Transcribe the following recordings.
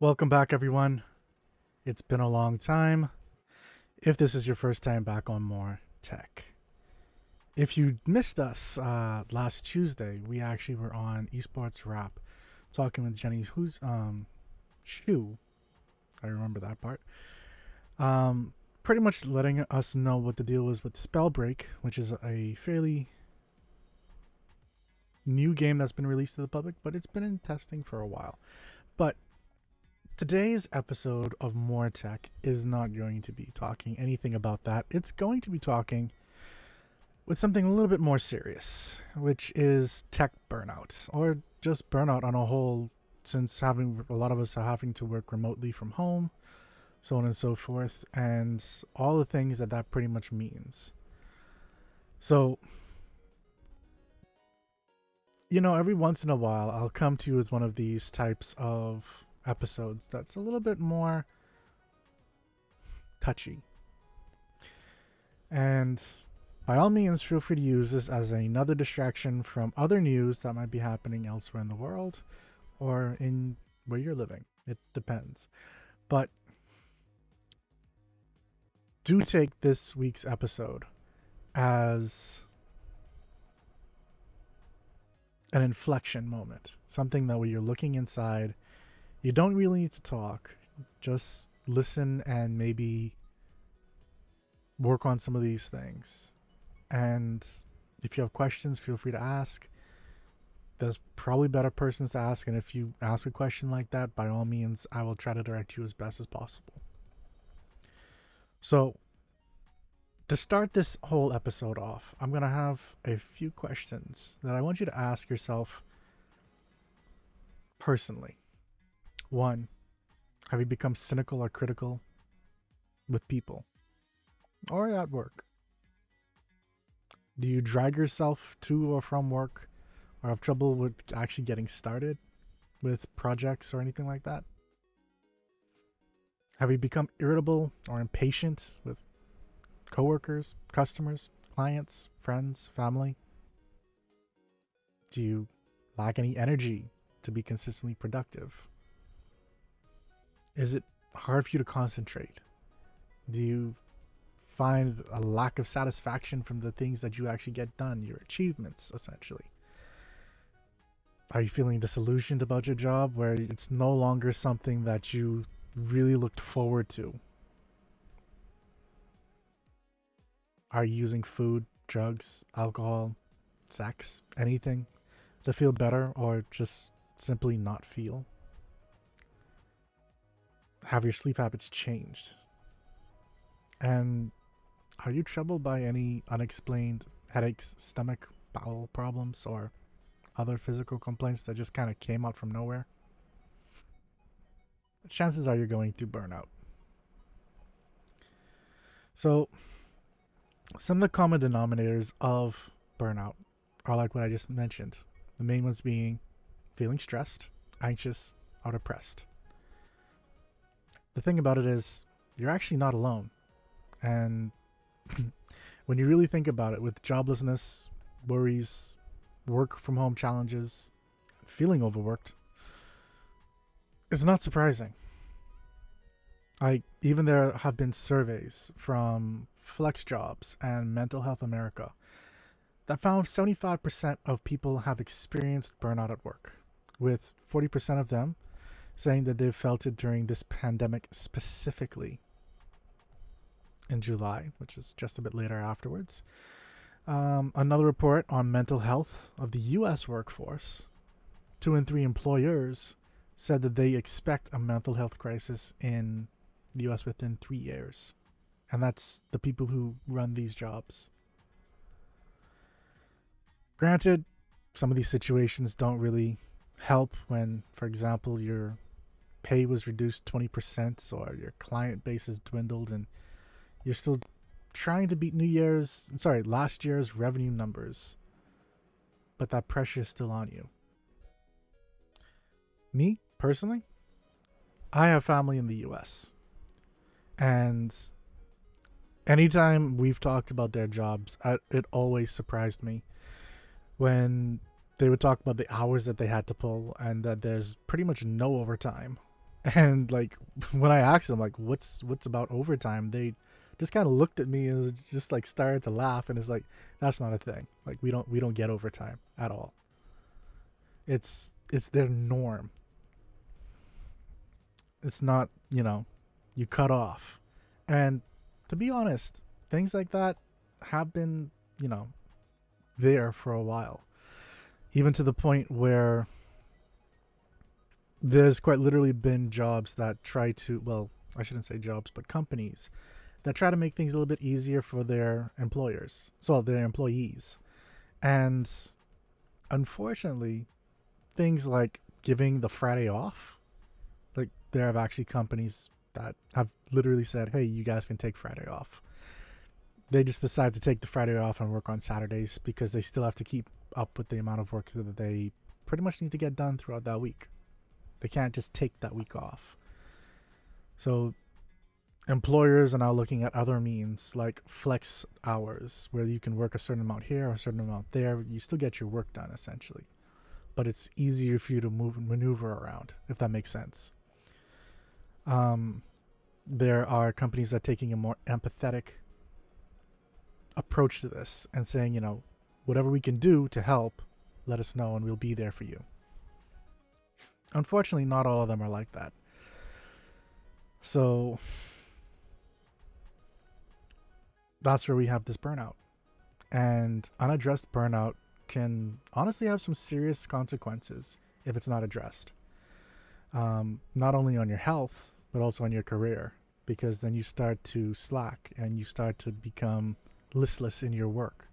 Welcome back, everyone. It's been a long time. If this is your first time back on MOAR Tech, if you missed us last Tuesday, we actually were on Esports Wrap talking with Jenny, who's Shu. I remember that part. Pretty much letting us know what the deal was with Spellbreak, which is a fairly new game that's been released to the public, but it's been in testing for a while. But today's episode of More Tech is not going to be talking anything about that. It's going to be talking with something a little bit more serious, which is tech burnout, or just burnout on a whole, since having a lot of us are having to work remotely from home, so on and so forth, and all the things that that pretty much means. So, every once in a while, I'll come to you with one of these types of episodes that's a little bit more touchy. And by all means, feel free to use this as another distraction from other news that might be happening elsewhere in the world or in where you're living. It depends. But do take this week's episode as an inflection moment, something that when you're looking inside, you don't really need to talk, just listen and maybe work on some of these things. And if you have questions, feel free to ask. There's probably better persons to ask, and if you ask a question like that, by all means, I will try to direct you as best as possible. So, to start this whole episode off, I'm going to have a few questions that I want you to ask yourself personally. 1, have you become cynical or critical with people or at work? Do you drag yourself to or from work or have trouble with actually getting started with projects or anything like that? Have you become irritable or impatient with coworkers, customers, clients, friends, family? Do you lack any energy to be consistently productive? Is it hard for you to concentrate? Do you find a lack of satisfaction from the things that you actually get done, your achievements, essentially? Are you feeling disillusioned about your job where it's no longer something that you really looked forward to? Are you using food, drugs, alcohol, sex, anything to feel better or just simply not feel? Have your sleep habits changed? And are you troubled by any unexplained headaches, stomach, bowel problems, or other physical complaints that just kind of came out from nowhere? Chances are you're going through burnout. So, some of the common denominators of burnout are like what I just mentioned. The main ones being feeling stressed, anxious, or depressed. The thing about it is, you're actually not alone. And when you really think about it, with joblessness, worries, work from home challenges, feeling overworked, it's not surprising. Even there have been surveys from FlexJobs and Mental Health America that found 75% of people have experienced burnout at work, with 40% of them saying that they've felt it during this pandemic specifically in July, which is just a bit later afterwards. Another report on mental health of the U.S. workforce, 2 in 3 employers said that they expect a mental health crisis in the U.S. within 3 years. And that's the people who run these jobs. Granted, some of these situations don't really help when, for example, your pay was reduced 20% or your client base has dwindled and you're still trying to beat last year's revenue numbers, but that pressure is still on you. Me, personally, I have family in the US, and anytime we've talked about their jobs, it always surprised me when they would talk about the hours that they had to pull and that there's pretty much no overtime And like when I asked them like what's about overtime, they just kind of looked at me and just like started to laugh, and it's like that's not a thing. Like we don't get overtime at all. It's their norm. It's not, you cut off. And to be honest, things like that have been, you know, there for a while. Even to the point where there's quite literally been jobs that try to, well, I shouldn't say jobs, but companies that try to make things a little bit easier for their employers, so their employees. And unfortunately, things like giving the Friday off, like there have actually companies that have literally said, hey, you guys can take Friday off. They just decide to take the Friday off and work on Saturdays because they still have to keep up with the amount of work that they pretty much need to get done throughout that week. They can't just take that week off. So employers are now looking at other means like flex hours, where you can work a certain amount here or a certain amount there. You still get your work done essentially, but it's easier for you to move and maneuver around, if that makes sense. Um, there are companies that are taking a more empathetic approach to this and saying, whatever we can do to help, let us know and we'll be there for you. Unfortunately, not all of them are like that. So that's where we have this burnout. And unaddressed burnout can honestly have some serious consequences if it's not addressed. Not only on your health, but also on your career, because then you start to slack and you start to become listless in your work.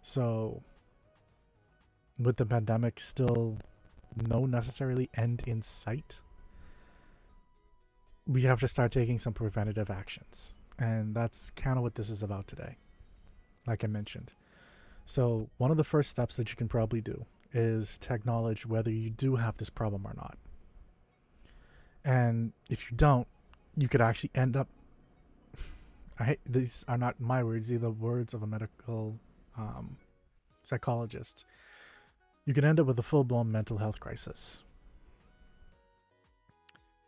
So, with the pandemic still no necessarily end in sight, we have to start taking some preventative actions. And that's kind of what this is about today, like I mentioned. So, one of the first steps that you can probably do is to acknowledge whether you do have this problem or not. And if you don't, you could actually end up, these are not my words, these are the words of a medical psychologist. You can end up with a full-blown mental health crisis.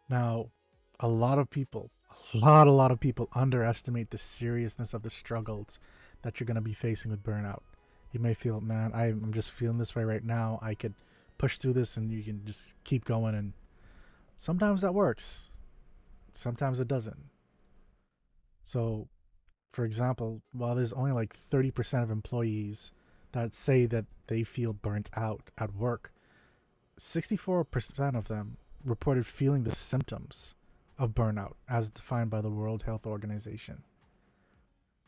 Now, a lot of people, a lot of people underestimate the seriousness of the struggles that you're going to be facing with burnout. You may feel, man, I'm just feeling this way right now. I could push through this and you can just keep going. And sometimes that works. Sometimes it doesn't. So, for example, while there's only like 30% of employees that say that they feel burnt out at work, 64% of them reported feeling the symptoms of burnout as defined by the World Health Organization.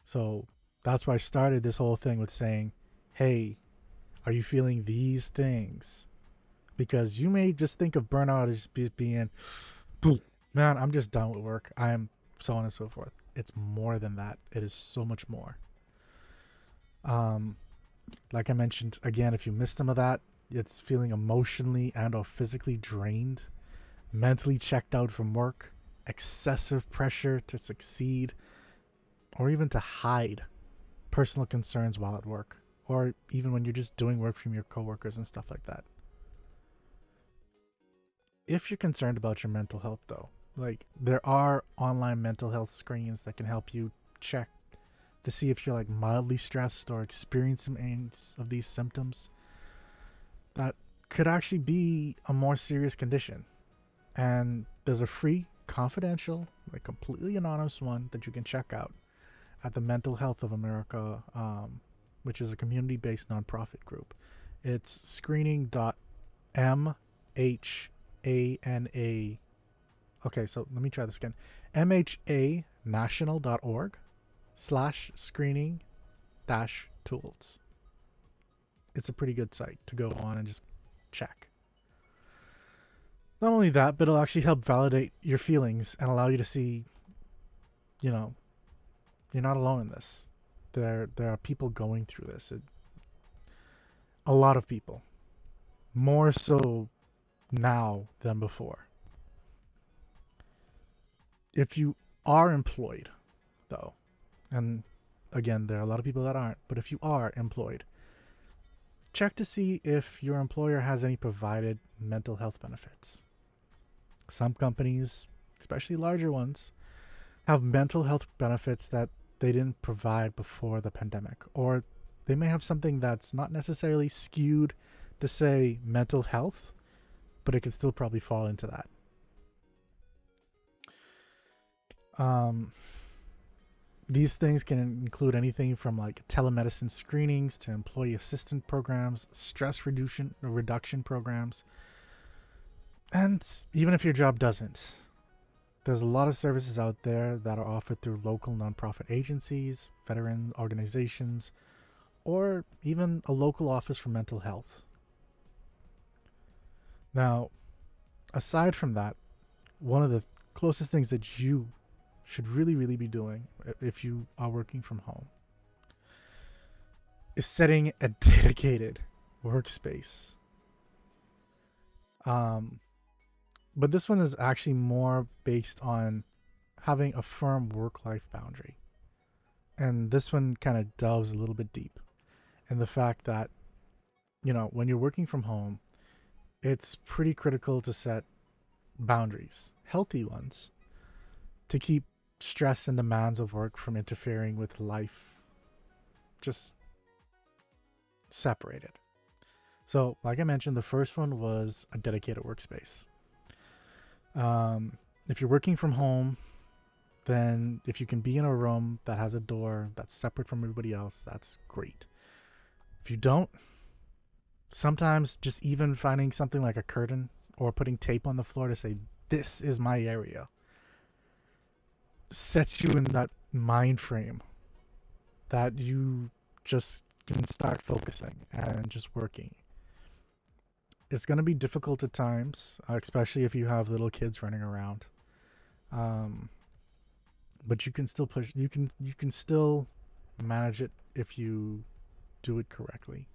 So that's why I started this whole thing with saying, hey, are you feeling these things? Because you may just think of burnout as being, man, I'm just done with work. I'm so on and so forth. It's more than that. It is so much more. Like I mentioned, again, if you missed some of that, it's feeling emotionally and or physically drained, mentally checked out from work, excessive pressure to succeed, or even to hide personal concerns while at work, or even when you're just doing work from your coworkers and stuff like that. If you're concerned about your mental health though, like there are online mental health screens that can help you check to see if you're like mildly stressed or experiencing any of these symptoms that could actually be a more serious condition. And there's a free, confidential, like completely anonymous one that you can check out at the Mental Health of America, which is a community-based nonprofit group. It's screening.mhana. Okay, so let me try this again. mhanational.org/screening-tools. It's a pretty good site to go on and just check. Not only that, but it'll actually help validate your feelings and allow you to see, you're not alone in this. There are people going through this. A lot of people. More so now than before. If you are employed, though, and again, there are a lot of people that aren't, but if you are employed, check to see if your employer has any provided mental health benefits. Some companies, especially larger ones, have mental health benefits that they didn't provide before the pandemic, or they may have something that's not necessarily skewed to say mental health, but it could still probably fall into that. Um, these things can include anything from like telemedicine screenings to employee assistance programs, stress reduction programs, and even if your job doesn't, there's a lot of services out there that are offered through local nonprofit agencies, veteran organizations, or even a local office for mental health. Now, aside from that, one of the closest things that you should really be doing if you are working from home is setting a dedicated workspace. But this one is actually more based on having a firm work-life boundary. And this one kind of delves a little bit deep in the fact that, when you're working from home, it's pretty critical to set boundaries, healthy ones, to keep stress and demands of work from interfering with life, just separated. So, like I mentioned, the first one was a dedicated workspace. If you're working from home, then if you can be in a room that has a door that's separate from everybody else, that's great. If you don't, sometimes just even finding something like a curtain or putting tape on the floor to say, this is my area, sets you in that mind frame that you just can start focusing and just working. It's going to be difficult at times, especially if you have little kids running around. But you can still push. You can still manage it if you do it correctly.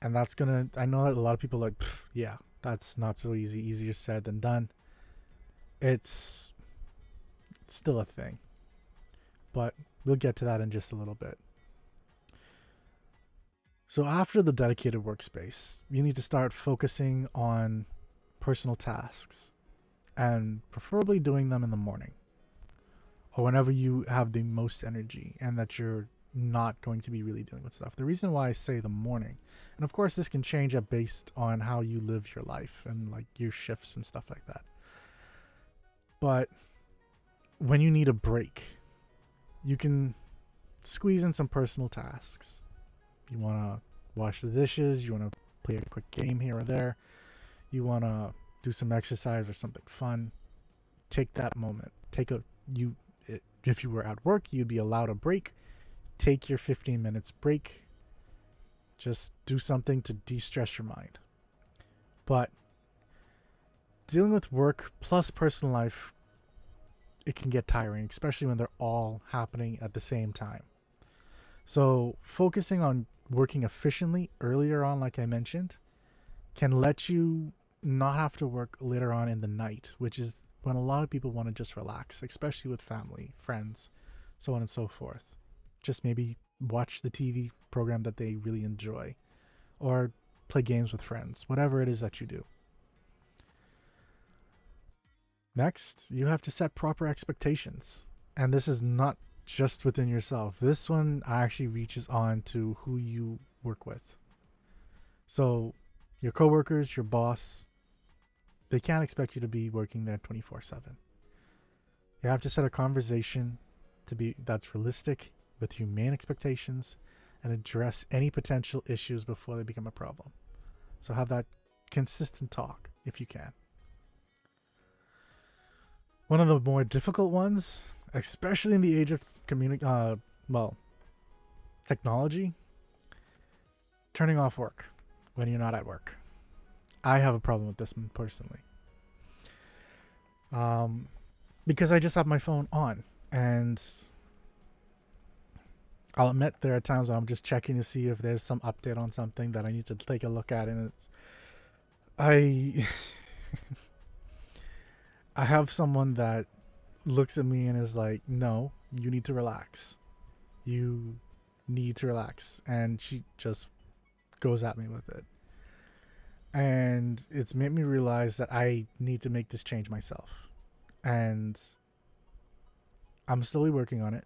And that's gonna. I know that a lot of people are like, yeah, that's not so easy. Easier said than done. It's still a thing, but we'll get to that in just a little bit. So after the dedicated workspace, you need to start focusing on personal tasks and preferably doing them in the morning or whenever you have the most energy and that you're not going to be really dealing with stuff. The reason why I say the morning, and of course this can change up based on how you live your life and like your shifts and stuff like that. But when you need a break, you can squeeze in some personal tasks. You want to wash the dishes, you want to play a quick game here or there, you want to do some exercise or something fun, take that moment. If you were at work, you'd be allowed a break. Take your 15 minutes break. Just do something to de-stress your mind. But dealing with work plus personal life, it can get tiring, especially when they're all happening at the same time. So focusing on working efficiently earlier on, like I mentioned, can let you not have to work later on in the night, which is when a lot of people want to just relax, especially with family, friends, so on and so forth. Just maybe watch the TV program that they really enjoy or play games with friends, whatever it is that you do. Next, you have to set proper expectations. And this is not just within yourself. This one actually reaches on to who you work with. So your coworkers, your boss, they can't expect you to be working there 24/7. You have to set a conversation that's realistic with humane expectations and address any potential issues before they become a problem. So have that consistent talk if you can. One of the more difficult ones, especially in the age of technology, turning off work when you're not at work. I have a problem with this one personally. Because I just have my phone on, and I'll admit there are times when I'm just checking to see if there's some update on something that I need to take a look at, and I have someone that looks at me and is like, no, you need to relax. You need to relax. And she just goes at me with it. And it's made me realize that I need to make this change myself. And I'm slowly working on it,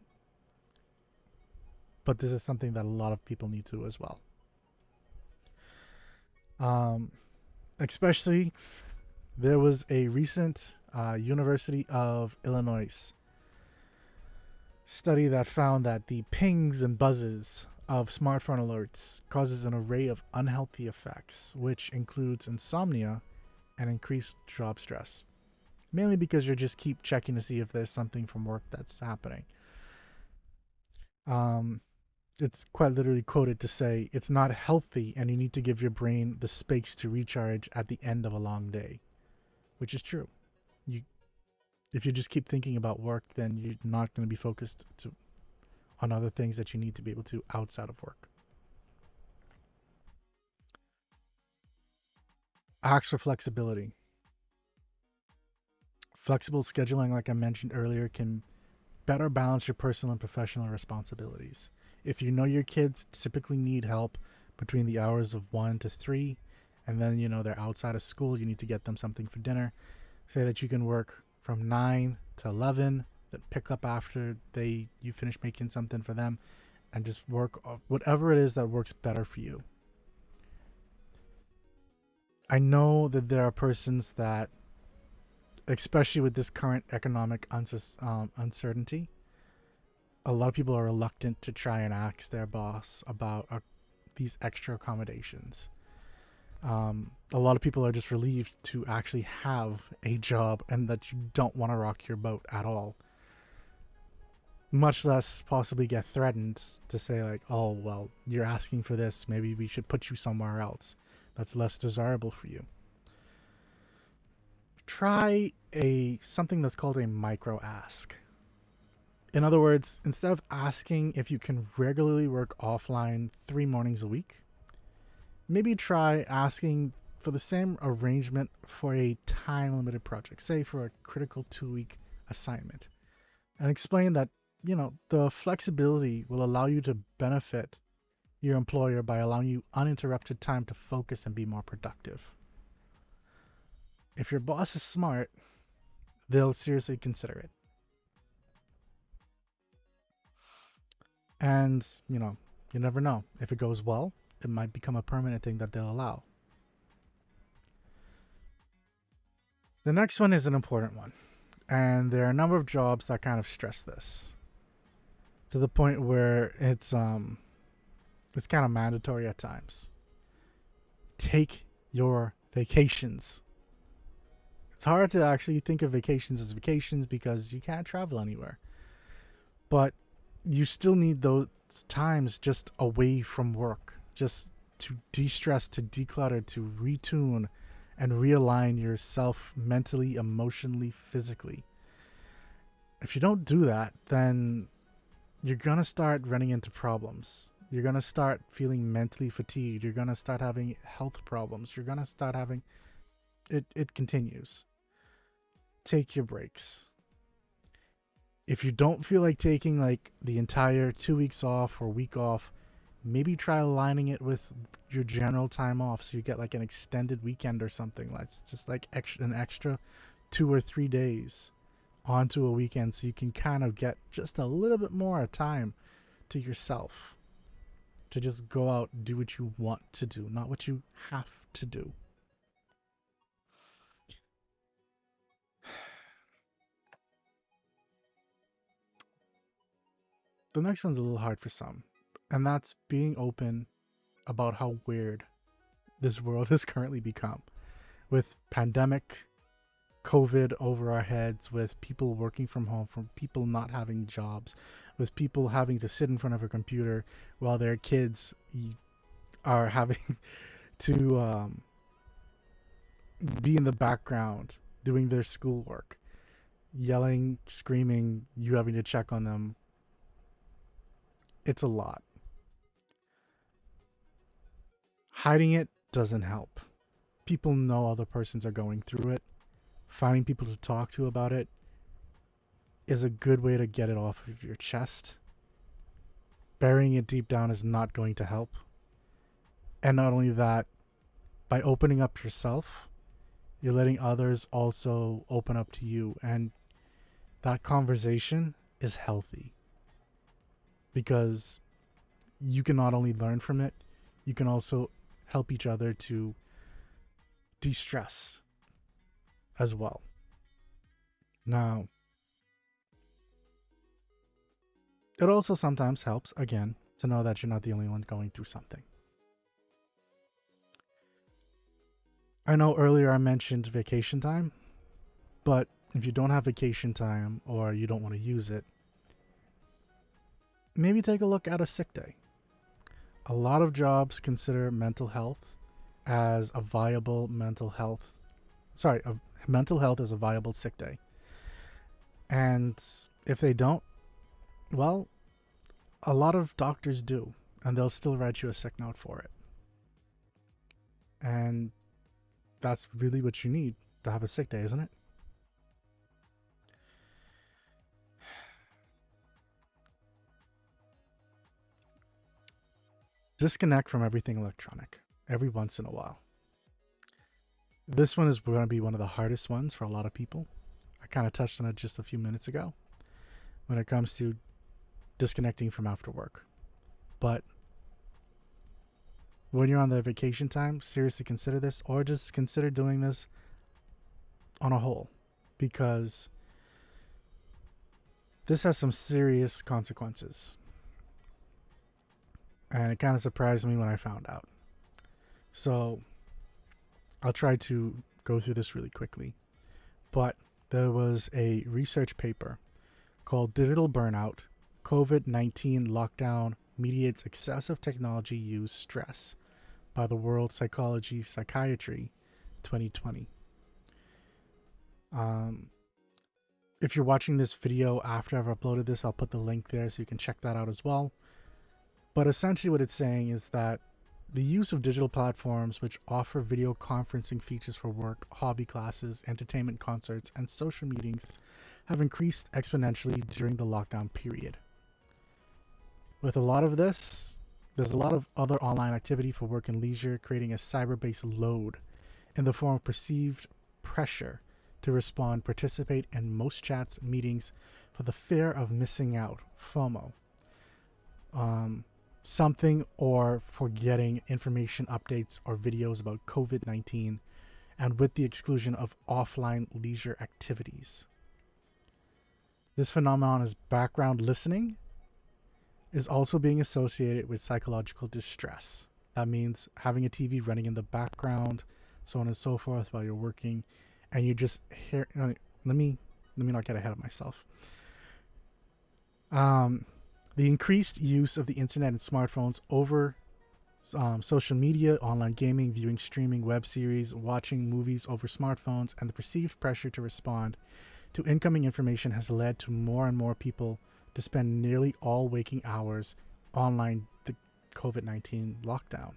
but this is something that a lot of people need to as well. Um, Especially, there was a recent University of Illinois study that found that the pings and buzzes of smartphone alerts causes an array of unhealthy effects, which includes insomnia and increased job stress. Mainly because you just keep checking to see if there's something from work that's happening. Um, it's quite literally quoted to say it's not healthy and you need to give your brain the space to recharge at the end of a long day, which is true. You, if you just keep thinking about work, then you're not going to be focused on other things that you need to be able to outside of work. Ask for flexibility. Flexible scheduling, like I mentioned earlier, can better balance your personal and professional responsibilities. If you know your kids typically need help between the hours of 1 to 3, and then they're outside of school, you need to get them something for dinner. Say that you can work from 9 to 11, then pick up after you finish making something for them, and just work whatever it is that works better for you. I know that there are persons that, especially with this current economic uncertainty, a lot of people are reluctant to try and ask their boss about these extra accommodations. A lot of people are just relieved to actually have a job and that you don't want to rock your boat at all. Much less possibly get threatened to say like, oh, well, you're asking for this. Maybe we should put you somewhere else that's less desirable for you. Try something that's called a micro ask. In other words, instead of asking if you can regularly work offline 3 mornings a week, maybe try asking for the same arrangement for a time limited project, say for a critical 2 week assignment, and explain that, the flexibility will allow you to benefit your employer by allowing you uninterrupted time to focus and be more productive. If your boss is smart, they'll seriously consider it. And, you never know. If it goes well, it might become a permanent thing that they'll allow. The next one is an important one. And there are a number of jobs that kind of stress this to the point where it's kind of mandatory at times. Take your vacations. It's hard to actually think of vacations as vacations because you can't travel anywhere. But you still need those times just away from work, just to de-stress, to declutter, to retune and realign yourself mentally, emotionally, physically. If you don't do that, then you're going to start running into problems. You're going to start feeling mentally fatigued. You're going to start having health problems. You're going to start having it continues. Take your breaks. If you don't feel like taking like the entire 2 weeks off or week off, maybe try aligning it with your general time off so you get like an extended weekend or something. That's just like an extra 2 or 3 days onto a weekend so you can kind of get just a little bit more time to yourself to just go out and do what you want to do, not what you have to do. The next one's a little hard for some, and that's being open about how weird this world has currently become with pandemic, COVID over our heads, with people working from home, from people not having jobs, with people having to sit in front of a computer while their kids are having to be in the background doing their schoolwork, yelling, screaming, you having to check on them. It's a lot. Hiding it doesn't help. People know other persons are going through it. Finding people to talk to about it is a good way to get it off of your chest. Burying it deep down is not going to help. And not only that, by opening up yourself, you're letting others also open up to you. And that conversation is healthy because you can not only learn from it, you can also help each other to de-stress as well. Now, it also sometimes helps, again, to know that you're not the only one going through something. I know earlier I mentioned vacation time, but if you don't have vacation time or you don't want to use it, maybe take a look at a sick day. A lot of jobs consider mental health as a viable mental health, mental health as a viable sick day. And if they don't, well, a lot of doctors do, and they'll still write you a sick note for it. And that's really what you need to have a sick day, isn't it? Disconnect from everything electronic every once in a while. This one is going to be one of the hardest ones for a lot of people. I kind of touched on it just a few minutes ago when it comes to disconnecting from after work. But when you're on the vacation time, seriously consider this, or just consider doing this on a whole, because this has some serious consequences. And it kind of surprised me when I found out. So I'll try to go through this really quickly. But there was a research paper called Digital Burnout, COVID-19 Lockdown Mediates Excessive Technology Use Stress by the World Psychiatry 2020. If you're watching this video after I've uploaded this, I'll put the link there so you can check that out as well. But essentially what it's saying is that the use of digital platforms which offer video conferencing features for work, hobby classes, entertainment concerts, and social meetings have increased exponentially during the lockdown period. With a lot of this, there's a lot of other online activity for work and leisure, creating a cyber-based load in the form of perceived pressure to respond, participate in most chats, meetings for the fear of missing out, FOMO. Something or for getting information updates or videos about COVID-19 and with the exclusion of offline leisure activities. This phenomenon is background listening is also being associated with psychological distress. That means having a TV running in the background, so on and so forth while you're working, and you just hear, let me not get ahead of myself. The increased use of the internet and smartphones over social media, online gaming, viewing streaming web series, watching movies over smartphones, and the perceived pressure to respond to incoming information has led to more and more people to spend nearly all waking hours online the COVID-19 lockdown.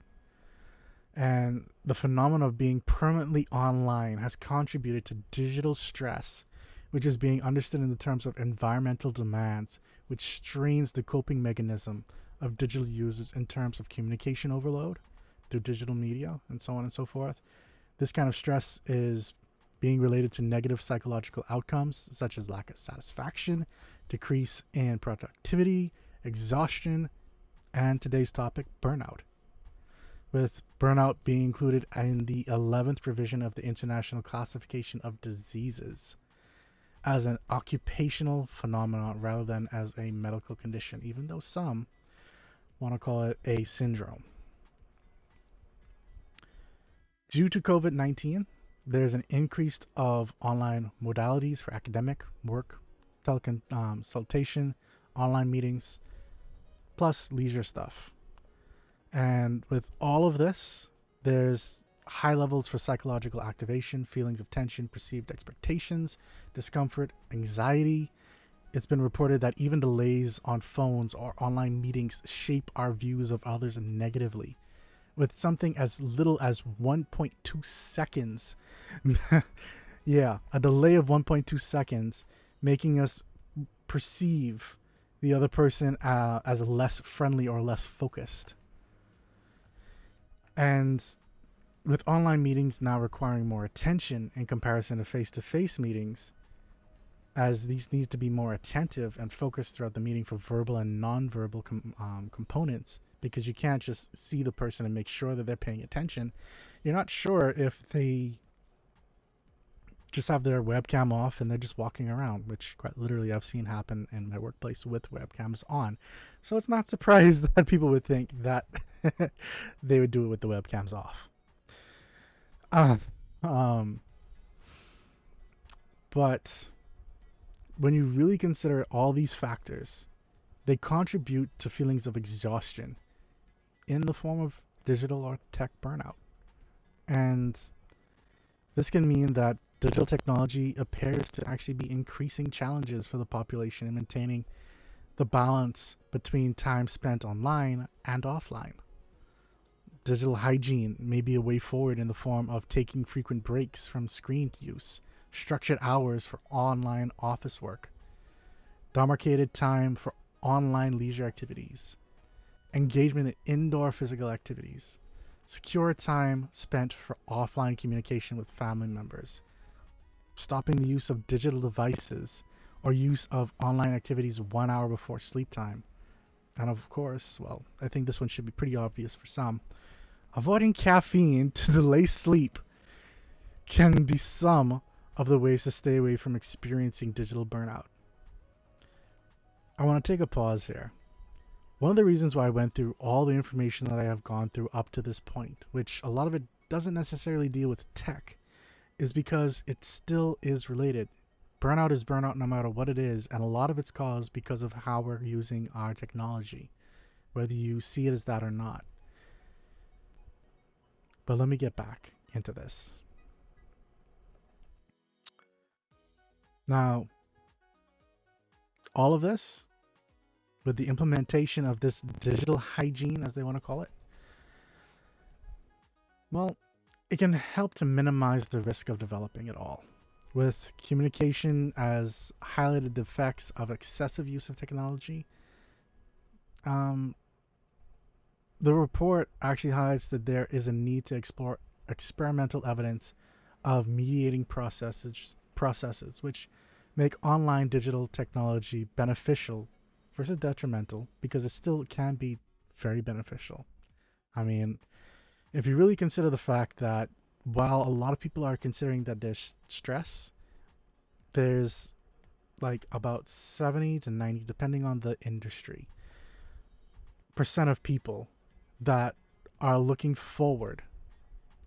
And the phenomenon of being permanently online has contributed to digital stress, which is being understood in the terms of environmental demands, which strains the coping mechanism of digital users in terms of communication overload through digital media and so on and so forth. This kind of stress is being related to negative psychological outcomes such as lack of satisfaction, decrease in productivity, exhaustion, and today's topic, burnout. With burnout being included in the 11th revision of the International Classification of Diseases as an occupational phenomenon rather than as a medical condition, even though some want to call it a syndrome. Due to COVID-19, there's an increase of online modalities for academic, work, teleconsultation, online meetings, plus leisure stuff. And with all of this, there's high levels for psychological activation, feelings of tension, perceived expectations, discomfort, anxiety. It's been reported that even delays on phones or online meetings shape our views of others negatively, with something as little as 1.2 seconds. Yeah, a delay of 1.2 seconds making us perceive the other person as less friendly or less focused. And with online meetings now requiring more attention in comparison to face-to-face meetings, as these need to be more attentive and focused throughout the meeting for verbal and non-verbal components, because you can't just see the person and make sure that they're paying attention. You're not sure if they just have their webcam off and they're just walking around, which quite literally I've seen happen in my workplace with webcams on. So it's not surprised that people would think that they would do it with the webcams off. Um, but when you really consider all these factors, they contribute to feelings of exhaustion in the form of digital or tech burnout. And this can mean that digital technology appears to actually be increasing challenges for the population in maintaining the balance between time spent online and offline. Digital hygiene may be a way forward in the form of taking frequent breaks from screen use, structured hours for online office work, demarcated time for online leisure activities, engagement in indoor physical activities, secure time spent for offline communication with family members, stopping the use of digital devices or use of online activities 1 hour before sleep time. And of course, well, I think this one should be pretty obvious for some. Avoiding caffeine to delay sleep can be some of the ways to stay away from experiencing digital burnout. I want to take a pause here. One of the reasons why I went through all the information that I have gone through up to this point, which a lot of it doesn't necessarily deal with tech, is because it still is related. Burnout is burnout no matter what it is, and a lot of it's caused because of how we're using our technology, whether you see it as that or not. But let me get back into this. Now, all of this, with the implementation of this digital hygiene, as they want to call it, well, it can help to minimize the risk of developing it all. With communication as highlighted the effects of excessive use of technology, the report actually highlights that there is a need to explore experimental evidence of mediating processes which make online digital technology beneficial versus detrimental, because it still can be very beneficial. I mean, if you really consider the fact that while a lot of people are considering that there's stress, there's like about 70 to 90, depending on the industry, percent of people that are looking forward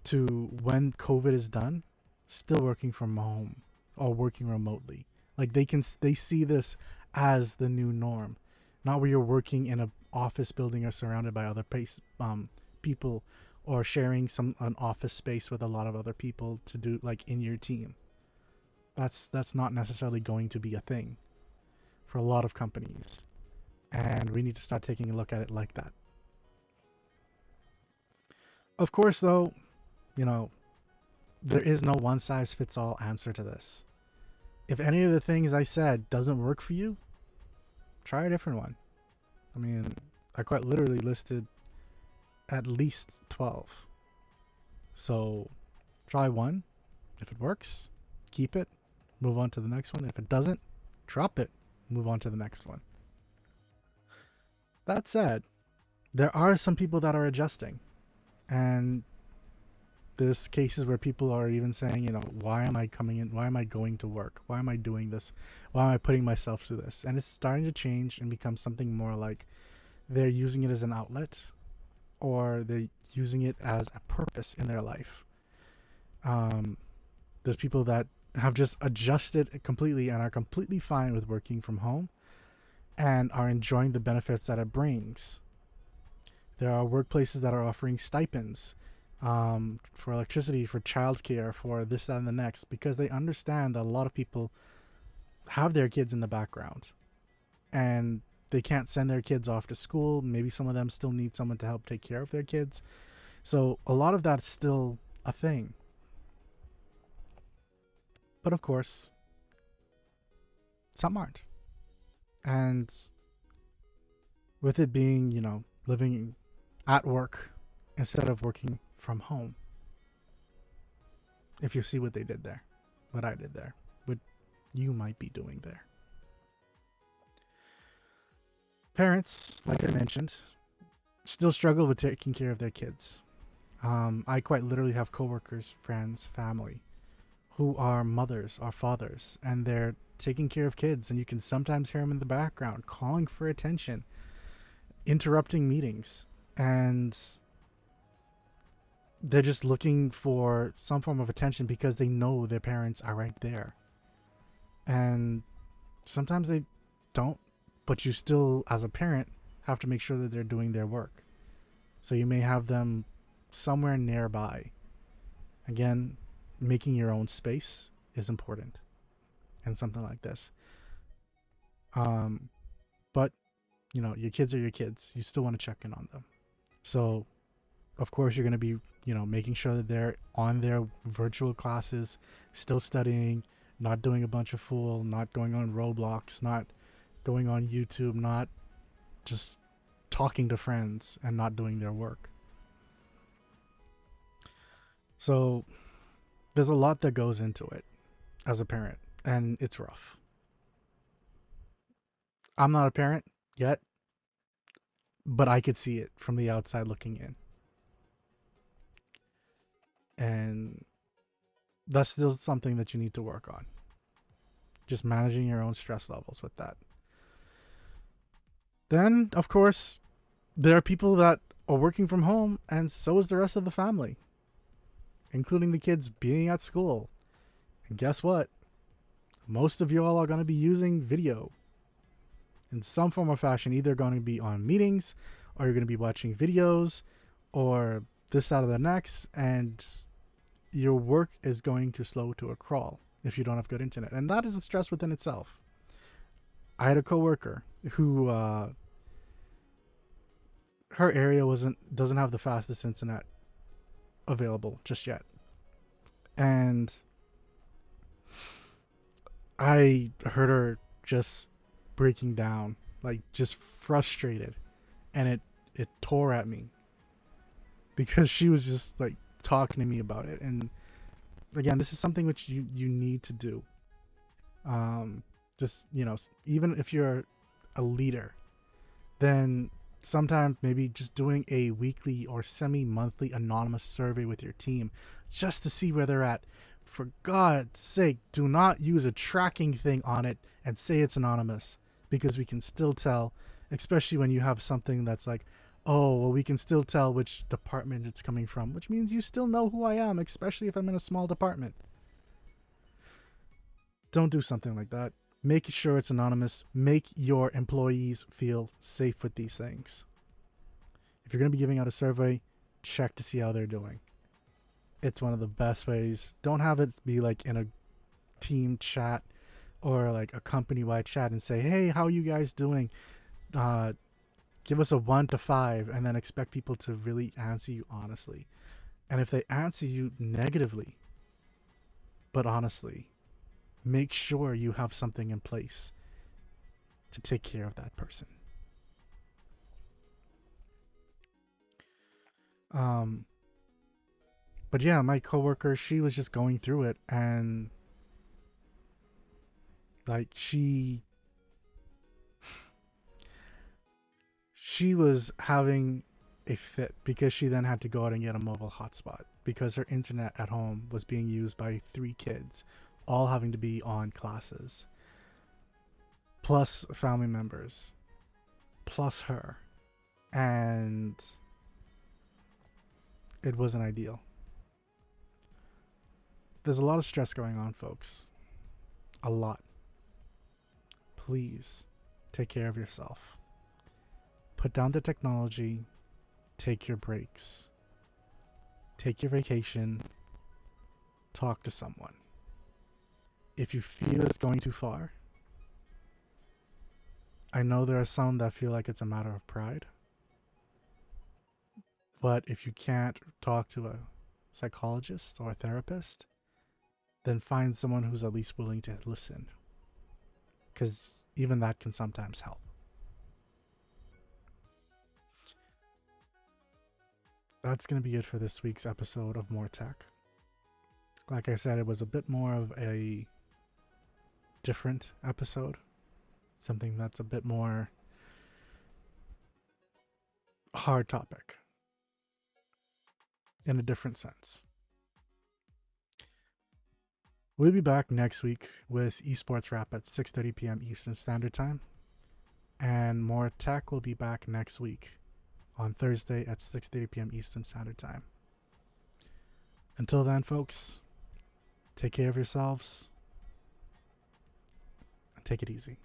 to when COVID is done, still working from home or working remotely. Like they see this as the new norm, not where you're working in an office building or surrounded by other people, or sharing an office space with a lot of other people to do like in your team. That's not necessarily going to be a thing for a lot of companies, and we need to start taking a look at it like that. Of course, though, there is no one size fits all answer to this. If any of the things I said doesn't work for you, try a different one. I mean, I quite literally listed at least 12. So try one. If it works, keep it, move on to the next one. If it doesn't, drop it, move on to the next one. That said, there are some people that are adjusting, and there's cases where people are even saying, why am I coming in? Why am I going to work? Why am I doing this? Why am I putting myself through this? And it's starting to change and become something more like they're using it as an outlet, or they're using it as a purpose in their life. There's people that have just adjusted completely and are completely fine with working from home and are enjoying the benefits that it brings. There are workplaces that are offering stipends for electricity, for childcare, for this, that, and the next, because they understand that a lot of people have their kids in the background and they can't send their kids off to school. Maybe some of them still need someone to help take care of their kids. So a lot of that's still a thing. But of course, some aren't. And with it being, living at work instead of working from home, if you see what they did there, what I did there, what you might be doing there. Parents, like I mentioned, still struggle with taking care of their kids. I quite literally have coworkers, friends, family who are mothers or fathers, and they're taking care of kids, and you can sometimes hear them in the background calling for attention, interrupting meetings, and they're just looking for some form of attention because they know their parents are right there. And sometimes they don't, but you still, as a parent, have to make sure that they're doing their work. So you may have them somewhere nearby. Again, making your own space is important in something like this. But your kids are your kids. You still want to check in on them. So of course you're going to be, making sure that they're on their virtual classes, still studying, not doing a bunch of fool, not going on Roblox, not going on YouTube, not just talking to friends and not doing their work. So there's a lot that goes into it as a parent, and it's rough. I'm not a parent yet, but I could see it from the outside looking in. And that's still something that you need to work on. Just managing your own stress levels with that. Then, of course, there are people that are working from home, and so is the rest of the family, including the kids being at school. And guess what? Most of you all are going to be using video in some form or fashion, either going to be on meetings, or you're going to be watching videos, or this out of the next, and your work is going to slow to a crawl if you don't have good internet. And that is a stress within itself. I had a coworker who her area doesn't have the fastest internet available just yet. And I heard her just breaking down, like just frustrated, and it tore at me because she was just like talking to me about it. And again, this is something which you need to do. Just even if you're a leader, then sometimes maybe just doing a weekly or semi-monthly anonymous survey with your team just to see where they're at. For God's sake, do not use a tracking thing on it and say it's anonymous, because we can still tell, especially when you have something that's like, oh, well, we can still tell which department it's coming from, which means you still know who I am, especially if I'm in a small department. Don't do something like that. Make sure it's anonymous. Make your employees feel safe with these things. If you're going to be giving out a survey, check to see how they're doing. It's one of the best ways. Don't have it be like in a team chat or like a company-wide chat and say, hey, how are you guys doing? Give us a 1 to 5, and then expect people to really answer you honestly. And if they answer you negatively, but honestly, make sure you have something in place to take care of that person. But yeah, my coworker, she was just going through it, and like she was having a fit because she then had to go out and get a mobile hotspot because her internet at home was being used by 3 kids, all having to be on classes, plus family members, plus her, and it wasn't ideal. There's a lot of stress going on, folks. A lot. Please take care of yourself. Put down the technology. Take your breaks. Take your vacation. Talk to someone. If you feel it's going too far, I know there are some that feel like it's a matter of pride. But if you can't talk to a psychologist or a therapist, then find someone who's at least willing to listen. Because even that can sometimes help. That's going to be it for this week's episode of More Tech. Like I said, it was a bit more of a different episode, something that's a bit more hard topic in a different sense. We'll be back next week with Esports Wrap at 6:30 p.m. Eastern Standard Time, and More Tech will be back next week on Thursday at 6:30 p.m. Eastern Standard Time. Until then, folks, take care of yourselves and take it easy.